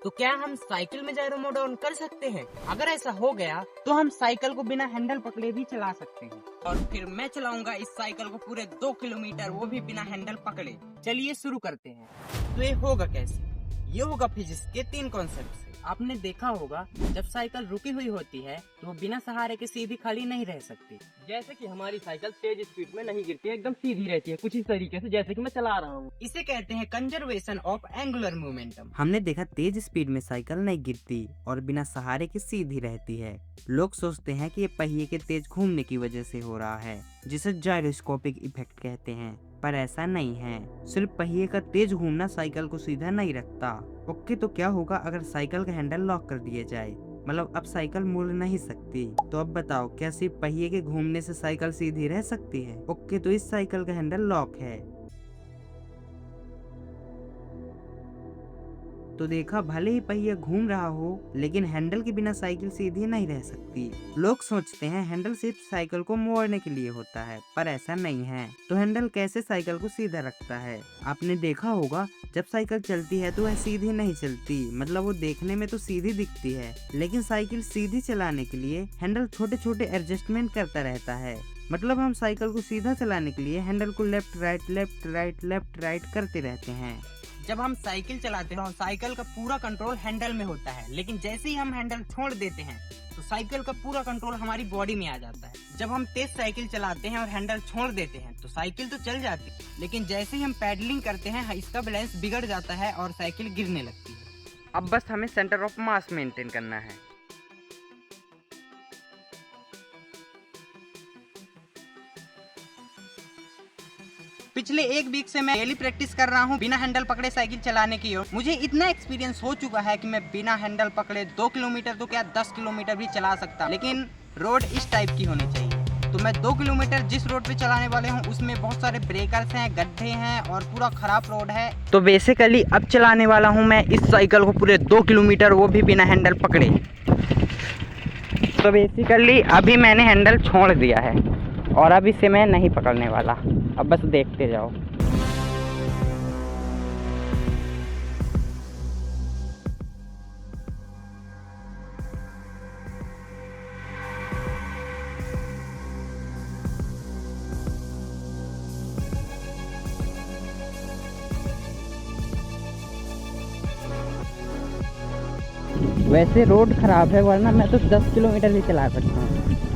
तो क्या हम साइकिल में जायरो मोड ऑन कर सकते हैं? अगर ऐसा हो गया तो हम साइकिल को बिना हैंडल पकड़े भी चला सकते हैं। और फिर मैं चलाऊंगा इस साइकिल को पूरे 2 किलोमीटर, वो भी बिना हैंडल पकड़े। चलिए शुरू करते हैं। तो ये होगा कैसे? ये होगा फिजिक्स के 3 कॉन्सेप्ट से। आपने देखा होगा जब साइकिल रुकी हुई होती है तो वो बिना सहारे के सीधी खड़ी नहीं रह सकती। जैसे कि हमारी साइकिल तेज स्पीड में नहीं गिरती है, एकदम सीधी रहती है, कुछ इस तरीके से जैसे कि मैं चला रहा हूँ। इसे कहते हैं कंजर्वेशन ऑफ एंगुलर मोमेंटम। हमने देखा तेज स्पीड में साइकिल नहीं गिरती और बिना सहारे के सीधी रहती है। लोग सोचते हैं कि ये पहिए के तेज घूमने की वजह से हो रहा है, जिसे जायरोस्कोपिक इफेक्ट कहते हैं, पर ऐसा नहीं है। सिर्फ पहिए का तेज घूमना साइकिल को सीधा नहीं रखता। ओके, तो क्या होगा अगर साइकिल का हैंडल लॉक कर दिया जाए? मतलब अब साइकिल मुड़ नहीं सकती। तो अब बताओ, क्या सिर्फ पहिए के घूमने से साइकिल सीधी रह सकती है? ओके, तो इस साइकिल का हैंडल लॉक है। तो देखा, भले ही पहिया घूम रहा हो लेकिन हैंडल के बिना साइकिल सीधी नहीं रह सकती। लोग सोचते हैं हैंडल सिर्फ साइकिल को मोड़ने के लिए होता है, पर ऐसा नहीं है। तो हैंडल कैसे साइकिल को सीधा रखता है? आपने देखा होगा जब साइकिल चलती है तो वह सीधी नहीं चलती, मतलब वो देखने में तो सीधी दिखती है, लेकिन साइकिल सीधी चलाने के लिए हैंडल छोटे छोटे एडजस्टमेंट करता रहता है। मतलब हम साइकिल को सीधा चलाने के लिए हैंडल को लेफ्ट राइट करते रहते हैं। जब हम साइकिल चलाते हैं साइकिल का पूरा कंट्रोल हैंडल में होता है, लेकिन जैसे ही हम हैंडल छोड़ देते हैं तो साइकिल का पूरा कंट्रोल हमारी बॉडी में आ जाता है। जब हम तेज साइकिल चलाते हैं और हैंडल छोड़ देते हैं तो साइकिल तो चल जाती है, लेकिन जैसे ही हम पैडलिंग करते हैं इसका बैलेंस बिगड़ जाता है और साइकिल गिरने लगती है। अब बस हमें सेंटर ऑफ मास मेंटेन करना है। पिछले 1 वीक से मैं डेली प्रैक्टिस कर रहा हूँ बिना हैंडल पकड़े साइकिल चलाने की। और मुझे इतना एक्सपीरियंस हो चुका है कि मैं बिना हैंडल पकड़े 2 किलोमीटर तो क्या 10 किलोमीटर भी चला सकता, लेकिन रोड इस टाइप की होनी चाहिए। तो मैं 2 किलोमीटर जिस रोड पे चलाने वाले हूँ उसमें बहुत सारे ब्रेकर्स हैं, गड्ढे हैं और पूरा खराब रोड है। तो बेसिकली अब चलाने वाला हूँ मैं इस साइकिल को पूरे 2 किलोमीटर, वो भी बिना हैंडल पकड़े। तो बेसिकली अभी मैंने हैंडल छोड़ दिया है और अब इसे मैं नहीं पकड़ने वाला। अब बस देखते जाओ। वैसे रोड खराब है, वरना मैं तो 10 किलोमीटर भी चला सकता हूँ।